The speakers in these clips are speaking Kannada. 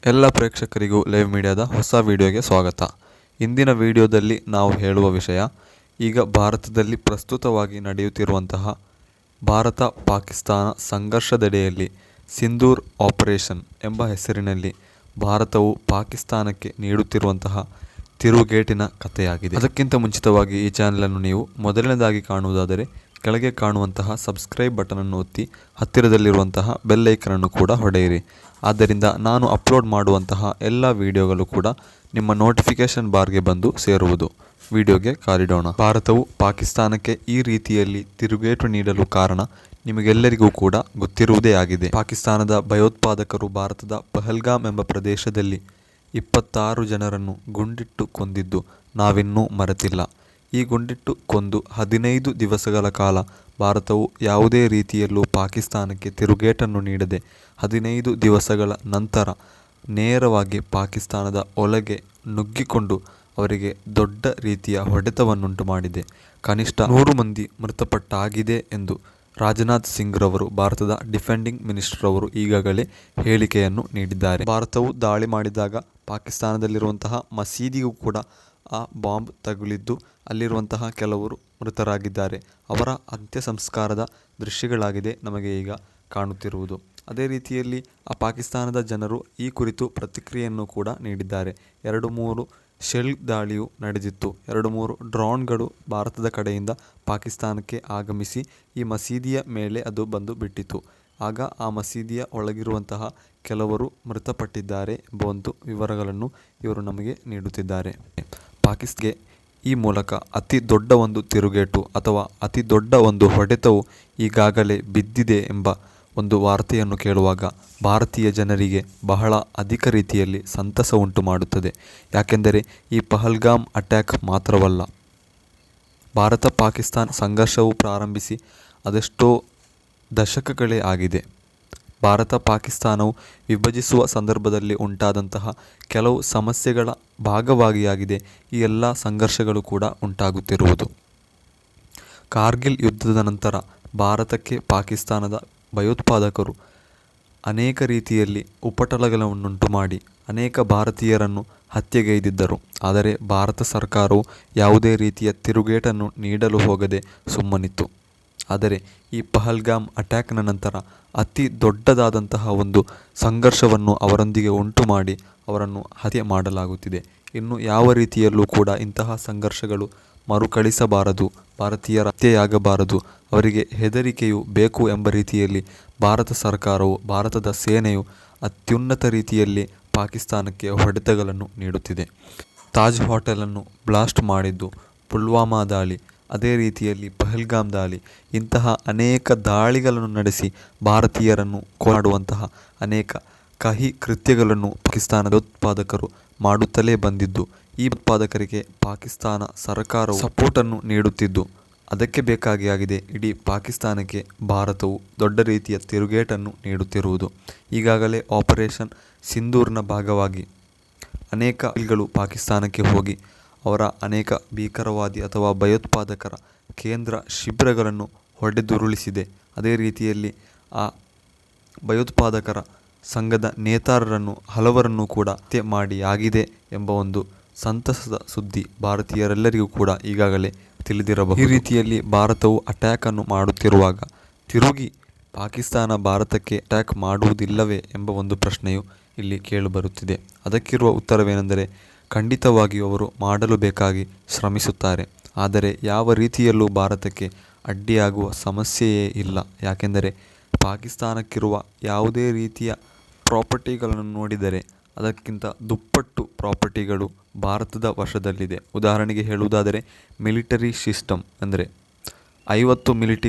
ಎಲ್ಲ ಪ್ರೇಕ್ಷಕರಿಗೂ ಲೈವ್ ಮೀಡಿಯಾದ ಹೊಸ ವಿಡಿಯೋಗೆ ಸ್ವಾಗತ. ಇಂದಿನ ವಿಡಿಯೋದಲ್ಲಿ ನಾವು ಹೇಳುವ ವಿಷಯ, ಈಗ ಭಾರತದಲ್ಲಿ ಪ್ರಸ್ತುತವಾಗಿ ನಡೆಯುತ್ತಿರುವಂತಹ ಭಾರತ ಪಾಕಿಸ್ತಾನ ಸಂಘರ್ಷದಡಿಯಲ್ಲಿ ಸಿಂಧೂರ್ ಆಪರೇಷನ್ ಎಂಬ ಹೆಸರಿನಲ್ಲಿ ಭಾರತವು ಪಾಕಿಸ್ತಾನಕ್ಕೆ ನೀಡುತ್ತಿರುವಂತಹ ತಿರುಗೇಟಿನ ಕಥೆಯಾಗಿದೆ. ಅದಕ್ಕಿಂತ ಮುಂಚಿತವಾಗಿ ಈ ಚಾನಲನ್ನು ನೀವು ಮೊದಲನೇದಾಗಿ ಕಾಣುವುದಾದರೆ ಕೆಳಗೆ ಕಾಣುವಂತಹ ಸಬ್ಸ್ಕ್ರೈಬ್ ಬಟನ್ ಅನ್ನು ಒತ್ತಿ ಹತ್ತಿರದಲ್ಲಿರುವಂತಹ ಬೆಲ್ ಐಕನ್ ಅನ್ನು ಕೂಡ ಹೊಡೆಯಿರಿ. ಆದ್ದರಿಂದ ನಾನು ಅಪ್ಲೋಡ್ ಮಾಡುವಂತಹ ಎಲ್ಲ ವಿಡಿಯೋಗಳು ಕೂಡ ನಿಮ್ಮ ನೋಟಿಫಿಕೇಶನ್ ಬಾರ್ಗೆ ಬಂದು ಸೇರುವುದು. ವಿಡಿಯೋಗೆ ಕಾಲಿಡೋಣ. ಭಾರತವು ಪಾಕಿಸ್ತಾನಕ್ಕೆ ಈ ರೀತಿಯಲ್ಲಿ ತಿರುಗೇಟು ನೀಡಲು ಕಾರಣ ನಿಮಗೆಲ್ಲರಿಗೂ ಕೂಡ ಗೊತ್ತಿರುವುದೇ ಆಗಿದೆ. ಪಾಕಿಸ್ತಾನದ ಭಯೋತ್ಪಾದಕರು ಭಾರತದ ಪಹಲ್ಗಾಮ್ ಎಂಬ ಪ್ರದೇಶದಲ್ಲಿ 26 ಜನರನ್ನು ಗುಂಡಿಟ್ಟು ಕೊಂದಿದ್ದು ನಾವಿನ್ನೂ ಮರೆತಿಲ್ಲ. ಈ ಗುಂಡಿಟ್ಟು ಕೊಂದು 15 ದಿವಸಗಳ ಕಾಲ ಭಾರತವು ಯಾವುದೇ ರೀತಿಯಲ್ಲೂ ಪಾಕಿಸ್ತಾನಕ್ಕೆ ತಿರುಗೇಟನ್ನು ನೀಡದೆ 15 ದಿವಸಗಳ ನಂತರ ನೇರವಾಗಿ ಪಾಕಿಸ್ತಾನದ ಒಳಗೆ ನುಗ್ಗಿಕೊಂಡು ಅವರಿಗೆ ದೊಡ್ಡ ರೀತಿಯ ಹೊಡೆತವನ್ನುಂಟು ಮಾಡಿದೆ. ಕನಿಷ್ಠ 100 ಮಂದಿ ಮೃತಪಟ್ಟಾಗಿದೆ ಎಂದು ರಾಜನಾಥ್ ಸಿಂಗ್ ರವರು, ಭಾರತದ ಡಿಫೆಂಡಿಂಗ್ ಮಿನಿಸ್ಟರ್ ಅವರು ಈಗಾಗಲೇ ಹೇಳಿಕೆಯನ್ನು ನೀಡಿದ್ದಾರೆ. ಭಾರತವು ದಾಳಿ ಮಾಡಿದಾಗ ಪಾಕಿಸ್ತಾನದಲ್ಲಿರುವಂತಹ ಮಸೀದಿಗೂ ಕೂಡ ಆ ಬಾಂಬ್ ತಗುಲಿದ್ದು ಅಲ್ಲಿರುವಂತಹ ಕೆಲವರು ಮೃತರಾಗಿದ್ದಾರೆ. ಅವರ ಅಂತ್ಯ ಸಂಸ್ಕಾರದ ದೃಶ್ಯಗಳಾಗಿದೆ ನಮಗೆ ಈಗ ಕಾಣುತ್ತಿರುವುದು. ಅದೇ ರೀತಿಯಲ್ಲಿ ಆ ಪಾಕಿಸ್ತಾನದ ಜನರು ಈ ಕುರಿತು ಪ್ರತಿಕ್ರಿಯೆಯನ್ನು ಕೂಡ ನೀಡಿದ್ದಾರೆ. 2-3 ಶೆಲ್ ದಾಳಿಯು ನಡೆದಿತ್ತು. 2-3 ಡ್ರೋನ್ಗಳು ಭಾರತದ ಕಡೆಯಿಂದ ಪಾಕಿಸ್ತಾನಕ್ಕೆ ಆಗಮಿಸಿ ಈ ಮಸೀದಿಯ ಮೇಲೆ ಅದು ಬಂದು ಬಿಟ್ಟಿತು. ಆಗ ಆ ಮಸೀದಿಯ ಒಳಗಿರುವಂತಹ ಕೆಲವರು ಮೃತಪಟ್ಟಿದ್ದಾರೆ ಎಂಬ ಒಂದು ವಿವರಗಳನ್ನು ಇವರು ನಮಗೆ ನೀಡುತ್ತಿದ್ದಾರೆ. ಪಾಕಿಸ್ತಾನಕ್ಕೆ ಈ ಮೂಲಕ ಅತಿ ದೊಡ್ಡ ಒಂದು ತಿರುಗೇಟು ಅಥವಾ ಅತಿ ದೊಡ್ಡ ಒಂದು ಹೊಡೆತವು ಈಗಾಗಲೇ ಬಿದ್ದಿದೆ ಎಂಬ ಒಂದು ವಾರ್ತೆಯನ್ನು ಕೇಳುವಾಗ ಭಾರತೀಯ ಜನರಿಗೆ ಬಹಳ ಅಧಿಕ ರೀತಿಯಲ್ಲಿ ಸಂತಸ ಉಂಟು ಮಾಡುತ್ತದೆ. ಯಾಕೆಂದರೆ ಈ ಪಹಲ್ಗಾಮ್ ಅಟ್ಯಾಕ್ ಮಾತ್ರವಲ್ಲ, ಭಾರತ ಪಾಕಿಸ್ತಾನ ಸಂಘರ್ಷವು ಪ್ರಾರಂಭಿಸಿ ಅದೆಷ್ಟೋ ದಶಕಗಳೇ ಆಗಿದೆ. ಭಾರತ ಪಾಕಿಸ್ತಾನವು ವಿಭಜಿಸುವ ಸಂದರ್ಭದಲ್ಲಿ ಉಂಟಾದಂತಹ ಕೆಲವು ಸಮಸ್ಯೆಗಳ ಭಾಗವಾಗಿಯಾಗಿದೆ ಈ ಎಲ್ಲ ಸಂಘರ್ಷಗಳು ಕೂಡ ಉಂಟಾಗುತ್ತಿರುವುದು. ಕಾರ್ಗಿಲ್ ಯುದ್ಧದ ನಂತರ ಭಾರತಕ್ಕೆ ಪಾಕಿಸ್ತಾನದ ಭಯೋತ್ಪಾದಕರು ಅನೇಕ ರೀತಿಯಲ್ಲಿ ಉಪಟಳಗಳನ್ನುಂಟು ಮಾಡಿ ಅನೇಕ ಭಾರತೀಯರನ್ನು ಹತ್ಯೆಗೈದಿದ್ದರು. ಆದರೆ ಭಾರತ ಸರ್ಕಾರವು ಯಾವುದೇ ರೀತಿಯ ತಿರುಗೇಟನ್ನು ನೀಡಲು ಹೋಗದೆ ಸುಮ್ಮನಿತ್ತು. ಆದರೆ ಈ ಪಹಲ್ಗಾಮ್ ಅಟ್ಯಾಕ್ನ ನಂತರ ಅತಿ ದೊಡ್ಡದಾದಂತಹ ಒಂದು ಸಂಘರ್ಷವನ್ನು ಅವರೊಂದಿಗೆ ಉಂಟು ಮಾಡಿ ಅವರನ್ನು ಹತ್ಯೆ ಮಾಡಲಾಗುತ್ತಿದೆ. ಇನ್ನು ಯಾವ ರೀತಿಯಲ್ಲೂ ಕೂಡ ಇಂತಹ ಸಂಘರ್ಷಗಳು ಮರುಕಳಿಸಬಾರದು, ಭಾರತೀಯರ ಹತ್ಯೆಯಾಗಬಾರದು, ಅವರಿಗೆ ಹೆದರಿಕೆಯು ಬೇಕು ಎಂಬ ರೀತಿಯಲ್ಲಿ ಭಾರತ ಸರ್ಕಾರವು, ಭಾರತದ ಸೇನೆಯು ಅತ್ಯುನ್ನತ ರೀತಿಯಲ್ಲಿ ಪಾಕಿಸ್ತಾನಕ್ಕೆ ಹೊಡೆತಗಳನ್ನು ನೀಡುತ್ತಿದೆ. ತಾಜ್ ಹೋಟೆಲನ್ನು ಬ್ಲಾಸ್ಟ್ ಮಾಡಿದ್ದು, ಪುಲ್ವಾಮಾ ದಾಳಿ, ಅದೇ ರೀತಿಯಲ್ಲಿ ಪಹಲ್ಗಾಮ್ ದಾಳಿ, ಇಂತಹ ಅನೇಕ ದಾಳಿಗಳನ್ನು ನಡೆಸಿ ಭಾರತೀಯರನ್ನು ಮಾಡುವಂತಹ ಅನೇಕ ಕಹಿ ಕೃತ್ಯಗಳನ್ನು ಪಾಕಿಸ್ತಾನದ ಉತ್ಪಾದಕರು ಮಾಡುತ್ತಲೇ ಬಂದಿದ್ದು, ಈ ಉತ್ಪಾದಕರಿಗೆ ಪಾಕಿಸ್ತಾನ ಸರ್ಕಾರವು ಸಪೋರ್ಟನ್ನು ನೀಡುತ್ತಿದ್ದು, ಅದಕ್ಕೆ ಬೇಕಾಗಿ ಆಗಿದೆ ಇಡೀ ಪಾಕಿಸ್ತಾನಕ್ಕೆ ಭಾರತವು ದೊಡ್ಡ ರೀತಿಯ ತಿರುಗೇಟನ್ನು ನೀಡುತ್ತಿರುವುದು. ಈಗಾಗಲೇ ಆಪರೇಷನ್ ಸಿಂಧೂರ್ನ ಭಾಗವಾಗಿ ಅನೇಕ ಗಳು ಪಾಕಿಸ್ತಾನಕ್ಕೆ ಹೋಗಿ ಅವರ ಅನೇಕ ಭೀಕರವಾದಿ ಅಥವಾ ಭಯೋತ್ಪಾದಕರ ಕೇಂದ್ರ ಶಿಬಿರಗಳನ್ನು ಹೊಡೆದುರುಳಿಸಿದೆ. ಅದೇ ರೀತಿಯಲ್ಲಿ ಆ ಭಯೋತ್ಪಾದಕರ ಸಂಘದ ನೇತಾರರನ್ನು ಹಲವರನ್ನು ಕೂಡ ಹತ್ಯೆ ಮಾಡಿ ಆಗಿದೆ ಎಂಬ ಒಂದು ಸಂತಸದ ಸುದ್ದಿ ಭಾರತೀಯರೆಲ್ಲರಿಗೂ ಕೂಡ ಈಗಾಗಲೇ ತಿಳಿದಿರಬಹುದು. ಈ ರೀತಿಯಲ್ಲಿ ಭಾರತವು ಅಟ್ಯಾಕ್ ಅನ್ನು ಮಾಡುತ್ತಿರುವಾಗ ತಿರುಗಿ ಪಾಕಿಸ್ತಾನ ಭಾರತಕ್ಕೆ ಅಟ್ಯಾಕ್ ಮಾಡುವುದಿಲ್ಲವೇ ಎಂಬ ಒಂದು ಪ್ರಶ್ನೆಯು ಇಲ್ಲಿ ಕೇಳಿಬರುತ್ತಿದೆ. ಅದಕ್ಕಿರುವ ಉತ್ತರವೇನೆಂದರೆ, ಖಂಡಿತವಾಗಿಯೂ ಅವರು ಮಾಡಲು ಬೇಕಾಗಿ ಶ್ರಮಿಸುತ್ತಾರೆ. ಆದರೆ ಯಾವ ರೀತಿಯಲ್ಲೂ ಭಾರತಕ್ಕೆ ಅಡ್ಡಿಯಾಗುವ ಸಮಸ್ಯೆಯೇ ಇಲ್ಲ. ಯಾಕೆಂದರೆ ಪಾಕಿಸ್ತಾನಕ್ಕಿರುವ ಯಾವುದೇ ರೀತಿಯ ಪ್ರಾಪರ್ಟಿಗಳನ್ನು ನೋಡಿದರೆ ಅದಕ್ಕಿಂತ ದುಪ್ಪಟ್ಟು ಪ್ರಾಪರ್ಟಿಗಳು ಭಾರತದ ವಶದಲ್ಲಿದೆ. ಉದಾಹರಣೆಗೆ ಹೇಳುವುದಾದರೆ ಮಿಲಿಟರಿ ಸಿಸ್ಟಮ್ ಅಂದರೆ 50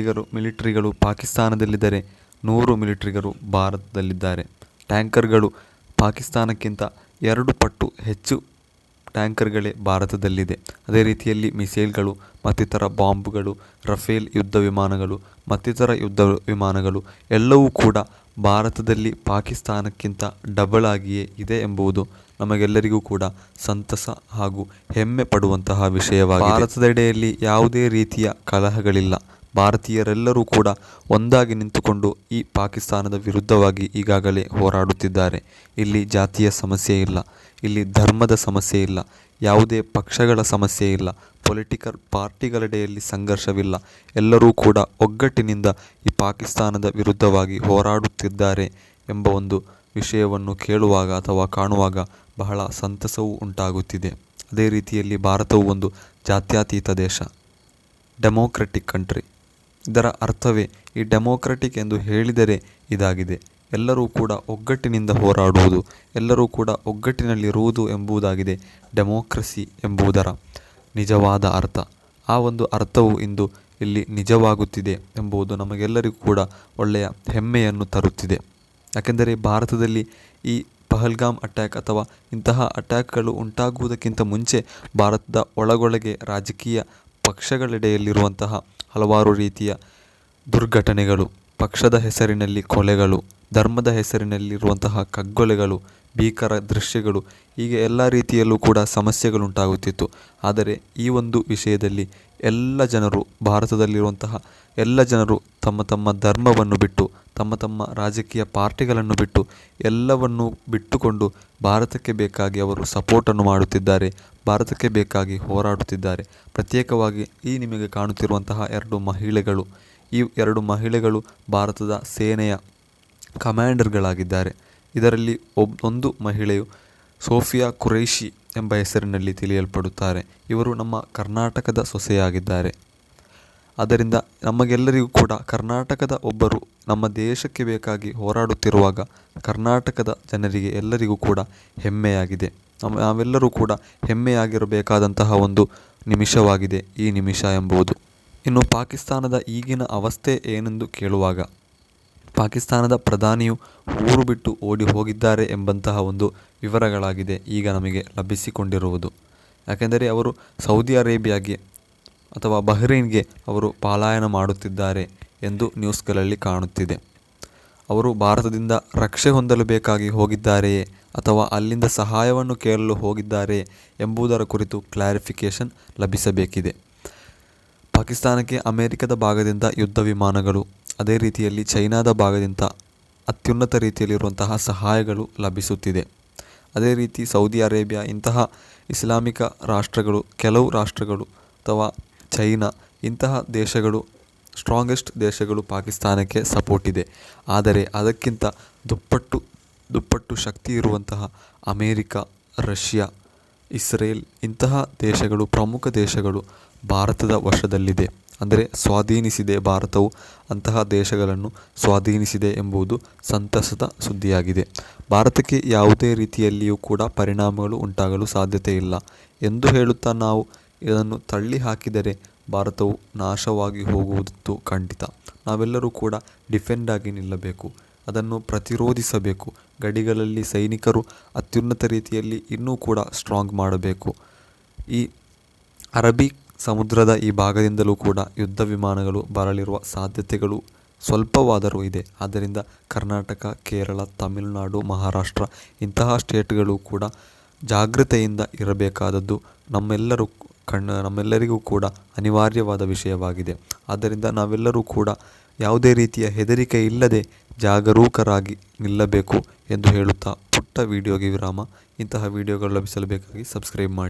ಮಿಲಿಟರಿಗಳು ಪಾಕಿಸ್ತಾನದಲ್ಲಿದ್ದರೆ 100 ಮಿಲಿಟರಿಗಳು ಭಾರತದಲ್ಲಿದ್ದಾರೆ. ಟ್ಯಾಂಕರ್ಗಳು ಪಾಕಿಸ್ತಾನಕ್ಕಿಂತ 2 ಪಟ್ಟು ಹೆಚ್ಚು ಟ್ಯಾಂಕರ್ಗಳೇ ಭಾರತದಲ್ಲಿದೆ. ಅದೇ ರೀತಿಯಲ್ಲಿ ಮಿಸೈಲ್ಗಳು ಮತ್ತಿತರ ಬಾಂಬ್ಗಳು, ರಫೇಲ್ ಯುದ್ಧ ವಿಮಾನಗಳು ಮತ್ತಿತರ ಯುದ್ಧ ವಿಮಾನಗಳು ಎಲ್ಲವೂ ಕೂಡ ಭಾರತದಲ್ಲಿ ಪಾಕಿಸ್ತಾನಕ್ಕಿಂತ ಡಬಲ್ ಆಗಿಯೇ ಇದೆ ಎಂಬುದು ನಮಗೆಲ್ಲರಿಗೂ ಕೂಡ ಸಂತಸ ಹಾಗೂ ಹೆಮ್ಮೆ ಪಡುವಂತಹ ವಿಷಯವಾಗಿದೆ. ಭಾರತದೆಡೆಯಲ್ಲಿ ಯಾವುದೇ ರೀತಿಯ ಕಲಹಗಳಿಲ್ಲ. ಭಾರತೀಯರೆಲ್ಲರೂ ಕೂಡ ಒಂದಾಗಿ ನಿಂತುಕೊಂಡು ಈ ಪಾಕಿಸ್ತಾನದ ವಿರುದ್ಧವಾಗಿ ಈಗಾಗಲೇ ಹೋರಾಡುತ್ತಿದ್ದಾರೆ. ಇಲ್ಲಿ ಜಾತಿಯ ಸಮಸ್ಯೆ ಇಲ್ಲ, ಇಲ್ಲಿ ಧರ್ಮದ ಸಮಸ್ಯೆ ಇಲ್ಲ, ಯಾವುದೇ ಪಕ್ಷಗಳ ಸಮಸ್ಯೆ ಇಲ್ಲ, ಪೊಲಿಟಿಕಲ್ ಪಾರ್ಟಿಗಳೆಡೆಯಲ್ಲಿ ಸಂಘರ್ಷವಿಲ್ಲ. ಎಲ್ಲರೂ ಕೂಡ ಒಗ್ಗಟ್ಟಿನಿಂದ ಈ ಪಾಕಿಸ್ತಾನದ ವಿರುದ್ಧವಾಗಿ ಹೋರಾಡುತ್ತಿದ್ದಾರೆ ಎಂಬ ಒಂದು ವಿಷಯವನ್ನು ಕೇಳುವಾಗ ಅಥವಾ ಕಾಣುವಾಗ ಬಹಳ ಸಂತಸವೂ ಉಂಟಾಗುತ್ತಿದೆ. ಅದೇ ರೀತಿಯಲ್ಲಿ ಭಾರತವು ಒಂದು ಜಾತ್ಯತೀತ ದೇಶ, ಡೆಮೋಕ್ರೆಟಿಕ್ ಕಂಟ್ರಿ. ಇದರ ಅರ್ಥವೇ, ಈ ಡೆಮೋಕ್ರೆಟಿಕ್ ಎಂದು ಹೇಳಿದರೆ ಇದಾಗಿದೆ, ಎಲ್ಲರೂ ಕೂಡ ಒಗ್ಗಟ್ಟಿನಿಂದ ಹೋರಾಡುವುದು, ಎಲ್ಲರೂ ಕೂಡ ಒಗ್ಗಟ್ಟಿನಲ್ಲಿರುವುದು ಎಂಬುದಾಗಿದೆ ಡೆಮೋಕ್ರಸಿ ಎಂಬುದರ ನಿಜವಾದ ಅರ್ಥ. ಆ ಒಂದು ಅರ್ಥವು ಇಂದು ಇಲ್ಲಿ ನಿಜವಾಗುತ್ತಿದೆ ಎಂಬುದು ನಮಗೆಲ್ಲರಿಗೂ ಕೂಡ ಒಳ್ಳೆಯ ಹೆಮ್ಮೆಯನ್ನು ತರುತ್ತಿದೆ. ಯಾಕೆಂದರೆ ಭಾರತದಲ್ಲಿ ಈ ಪಹಲ್ಗಾಮ್ ಅಟ್ಯಾಕ್ ಅಥವಾ ಇಂತಹ ಅಟ್ಯಾಕ್ಗಳು ಉಂಟಾಗುವುದಕ್ಕಿಂತ ಮುಂಚೆ ಭಾರತದ ಒಳಗೊಳಗೆ ರಾಜಕೀಯ ಪಕ್ಷಗಳೆಡೆಯಲ್ಲಿರುವಂತಹ ಹಲವಾರು ರೀತಿಯ ದುರ್ಘಟನೆಗಳು, ಪಕ್ಷದ ಹೆಸರಿನಲ್ಲಿ ಕೊಲೆಗಳು, ಧರ್ಮದ ಹೆಸರಿನಲ್ಲಿರುವಂತಹ ಕಗ್ಗೊಲೆಗಳು, ಭೀಕರ ದೃಶ್ಯಗಳು, ಹೀಗೆ ಎಲ್ಲ ರೀತಿಯಲ್ಲೂ ಕೂಡ ಸಮಸ್ಯೆಗಳುಂಟಾಗುತ್ತಿತ್ತು. ಆದರೆ ಈ ಒಂದು ವಿಷಯದಲ್ಲಿ ಎಲ್ಲ ಜನರು, ಭಾರತದಲ್ಲಿರುವಂತಹ ಎಲ್ಲ ಜನರು ತಮ್ಮ ತಮ್ಮ ಧರ್ಮವನ್ನು ಬಿಟ್ಟು, ತಮ್ಮ ತಮ್ಮ ರಾಜಕೀಯ ಪಾರ್ಟಿಗಳನ್ನು ಬಿಟ್ಟು, ಎಲ್ಲವನ್ನೂ ಬಿಟ್ಟುಕೊಂಡು ಭಾರತಕ್ಕೆ ಬೇಕಾಗಿ ಅವರು ಸಪೋರ್ಟನ್ನು ಮಾಡುತ್ತಿದ್ದಾರೆ, ಭಾರತಕ್ಕೆ ಬೇಕಾಗಿ ಹೋರಾಡುತ್ತಿದ್ದಾರೆ. ಪ್ರತ್ಯೇಕವಾಗಿ ಈ ನಿಮಗೆ ಕಾಣುತ್ತಿರುವಂತಹ 2 ಮಹಿಳೆಗಳು, ಈ 2 ಮಹಿಳೆಗಳು ಭಾರತದ ಸೇನೆಯ ಕಮಾಂಡರ್ಗಳಾಗಿದ್ದಾರೆ. ಇದರಲ್ಲಿ ಒಂದು ಮಹಿಳೆಯು ಸೋಫಿಯಾ ಖುರೇಷಿ ಎಂಬ ಹೆಸರಿನಲ್ಲಿ ತಿಳಿಯಲ್ಪಡುತ್ತಾರೆ. ಇವರು ನಮ್ಮ ಕರ್ನಾಟಕದ ಸೊಸೆಯಾಗಿದ್ದಾರೆ. ಆದ್ದರಿಂದ ನಮಗೆಲ್ಲರಿಗೂ ಕೂಡ ಕರ್ನಾಟಕದ ಒಬ್ಬರು ನಮ್ಮ ದೇಶಕ್ಕೆ ಬೇಕಾಗಿ ಹೋರಾಡುತ್ತಿರುವಾಗ ಕರ್ನಾಟಕದ ಜನರಿಗೆ ಎಲ್ಲರಿಗೂ ಕೂಡ ಹೆಮ್ಮೆಯಾಗಿದೆ. ನಾವೆಲ್ಲರೂ ಕೂಡ ಹೆಮ್ಮೆಯಾಗಿರಬೇಕಾದಂತಹ ಒಂದು ನಿಮಿಷವಾಗಿದೆ ಈ ನಿಮಿಷ ಎಂಬುದು. ಇನ್ನು ಪಾಕಿಸ್ತಾನದ ಈಗಿನ ಅವಸ್ಥೆ ಏನೆಂದು ಕೇಳುವಾಗ, ಪಾಕಿಸ್ತಾನದ ಪ್ರಧಾನಿಯು ಊರು ಬಿಟ್ಟು ಓಡಿ ಹೋಗಿದ್ದಾರೆ ಎಂಬಂತಹ ಒಂದು ವಿವರಗಳಾಗಿದೆ ಈಗ ನಮಗೆ ಲಭಿಸಿಕೊಂಡಿರುವುದು. ಯಾಕೆಂದರೆ ಅವರು ಸೌದಿ ಅರೇಬಿಯಾಗೆ ಅಥವಾ ಬಹ್ರೈನ್ಗೆ ಅವರು ಪಲಾಯನ ಮಾಡುತ್ತಿದ್ದಾರೆ ಎಂದು ನ್ಯೂಸ್ಗಳಲ್ಲಿ ಕಾಣುತ್ತಿದೆ. ಅವರು ಭಾರತದಿಂದ ರಕ್ಷೆ ಹೊಂದಲು ಬೇಕಾಗಿ ಹೋಗಿದ್ದಾರೆಯೇ ಅಥವಾ ಅಲ್ಲಿಂದ ಸಹಾಯವನ್ನು ಕೇಳಲು ಹೋಗಿದ್ದಾರೆಯೇ ಎಂಬುದರ ಕುರಿತು ಕ್ಲಾರಿಫಿಕೇಷನ್ ಲಭಿಸಬೇಕಿದೆ. ಪಾಕಿಸ್ತಾನಕ್ಕೆ ಅಮೆರಿಕದ ಭಾಗದಿಂದ ಯುದ್ಧ ವಿಮಾನಗಳು, ಅದೇ ರೀತಿಯಲ್ಲಿ ಚೈನಾದ ಭಾಗದಿಂದ ಅತ್ಯುನ್ನತ ರೀತಿಯಲ್ಲಿರುವಂತಹ ಸಹಾಯಗಳು ಲಭಿಸುತ್ತಿದೆ. ಅದೇ ರೀತಿ ಸೌದಿ ಅರೇಬಿಯಾ ಇಂತಹ ಇಸ್ಲಾಮಿಕ ರಾಷ್ಟ್ರಗಳು, ಕೆಲವು ರಾಷ್ಟ್ರಗಳು ಅಥವಾ ಚೈನಾ ಇಂತಹ ದೇಶಗಳು, ಸ್ಟ್ರಾಂಗೆಸ್ಟ್ ದೇಶಗಳು ಪಾಕಿಸ್ತಾನಕ್ಕೆ ಸಪೋರ್ಟ್ ಇದೆ. ಆದರೆ ಅದಕ್ಕಿಂತ ದುಪ್ಪಟ್ಟು ಶಕ್ತಿ ಇರುವಂತಹ ಅಮೇರಿಕ, ರಷ್ಯಾ, ಇಸ್ರೇಲ್ ಇಂತಹ ದೇಶಗಳು, ಪ್ರಮುಖ ದೇಶಗಳು ಭಾರತದ ವಶದಲ್ಲಿದೆ. ಅಂದರೆ ಸ್ವಾಧೀನಿಸಿದೆ, ಭಾರತವು ಅಂತಹ ದೇಶಗಳನ್ನು ಸ್ವಾಧೀನಿಸಿದೆ ಎಂಬುದು ಸಂತಸದ ಸುದ್ದಿಯಾಗಿದೆ. ಭಾರತಕ್ಕೆ ಯಾವುದೇ ರೀತಿಯಲ್ಲಿಯೂ ಕೂಡ ಪರಿಣಾಮಗಳು ಉಂಟಾಗಲು ಸಾಧ್ಯತೆ ಇಲ್ಲ ಎಂದು ಹೇಳುತ್ತಾ ನಾವು ಇದನ್ನು ತಳ್ಳಿ ಹಾಕಿದರೆ ಭಾರತವು ನಾಶವಾಗಿ ಹೋಗುವುದು ಖಂಡಿತ. ನಾವೆಲ್ಲರೂ ಕೂಡ ಡಿಫೆಂಡ್ ಆಗಿ ನಿಲ್ಲಬೇಕು, ಅದನ್ನು ಪ್ರತಿರೋಧಿಸಬೇಕು. ಗಡಿಗಳಲ್ಲಿ ಸೈನಿಕರು ಅತ್ಯುನ್ನತ ರೀತಿಯಲ್ಲಿ ಇನ್ನೂ ಕೂಡ ಸ್ಟ್ರಾಂಗ್ ಮಾಡಬೇಕು. ಈ ಅರಬ್ಬಿ ಸಮುದ್ರದ ಈ ಭಾಗದಿಂದಲೂ ಕೂಡ ಯುದ್ಧ ವಿಮಾನಗಳು ಬರಲಿರುವ ಸಾಧ್ಯತೆಗಳು ಸ್ವಲ್ಪವಾದರೂ ಇದೆ. ಆದ್ದರಿಂದ ಕರ್ನಾಟಕ, ಕೇರಳ, ತಮಿಳುನಾಡು, ಮಹಾರಾಷ್ಟ್ರ ಇಂತಹ ಸ್ಟೇಟ್ಗಳು ಕೂಡ ಜಾಗೃತೆಯಿಂದ ಇರಬೇಕಾದದ್ದು ನಮ್ಮೆಲ್ಲರಿಗೂ ಕೂಡ ಅನಿವಾರ್ಯವಾದ ವಿಷಯವಾಗಿದೆ. ಆದ್ದರಿಂದ ನಾವೆಲ್ಲರೂ ಕೂಡ ಯಾವುದೇ ರೀತಿಯ ಹೆದರಿಕೆ ಇಲ್ಲದೆ ಜಾಗರೂಕರಾಗಿ ನಿಲ್ಲಬೇಕು ಎಂದು ಹೇಳುತ್ತಾ ಪುಟ್ಟ ವಿಡಿಯೋಗೆ ವಿರಾಮ. ಇಂತಹ ವಿಡಿಯೋಗಳು ಲಭಿಸಲು ಬೇಕಾಗಿ ಸಬ್ಸ್ಕ್ರೈಬ್ ಮಾಡಿ.